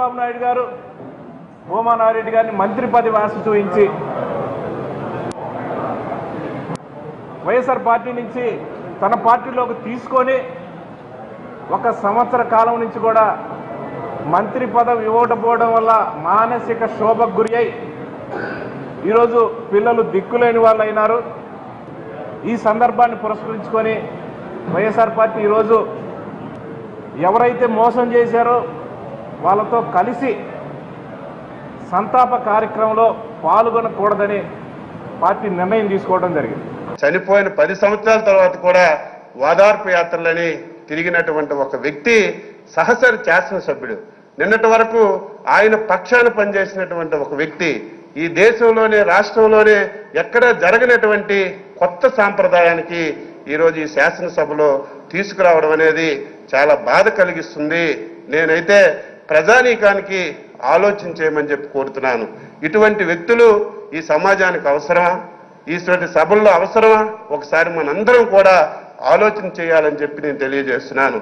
చంద్రబాబు నాయుడు గారు భూమానారెడ్డి గారిని మంత్రి పదవి ఆశ చూపించి వైఎస్ఆర్ పార్టీ నుంచి తన పార్టీలోకి తీసుకొని 1 సంవత్సర కాలం నుంచి కూడా మంత్రి పదవి ఇవ్వకపోవడం వల్ల మానసిక శోభకు గురి అయి ఈరోజు పిల్లలు దిక్కులేని వాళ్ళు అయినారు. ఈ సందర్భాన్ని పురస్కరించుకొని వైఎస్ఆర్ పార్టీ ఈరోజు ఎవరైతే మోసం చేశారో వాళ్ళతో కలిసి సంతాప కార్యక్రమంలో పాల్గొనకూడదని పార్టీ నిర్ణయం తీసుకోవడం జరిగింది. చనిపోయిన 10 సంవత్సరాల తర్వాత కూడా వాదార్పు యాత్రలని తిరిగినటువంటి ఒక వ్యక్తి సహచర శాసనసభ్యుడు, నిన్నటి వరకు ఆయన పక్షాన పనిచేసినటువంటి ఒక వ్యక్తి ఈ దేశంలోనే రాష్ట్రంలోనే ఎక్కడా జరగనటువంటి కొత్త సాంప్రదాయానికి ఈరోజు ఈ శాసనసభలో తీసుకురావడం అనేది చాలా బాధ కలిగిస్తుంది. నేనైతే ప్రజానీకానికి ఆలోచించేయమని చెప్పి కోరుతున్నాను. ఇటువంటి వ్యక్తులు ఈ సమాజానికి అవసరమా? ఈటువంటి సభల్లో అవసరమా? ఒకసారి మనందరం కూడా ఆలోచన చేయాలని చెప్పి నేను తెలియజేస్తున్నాను.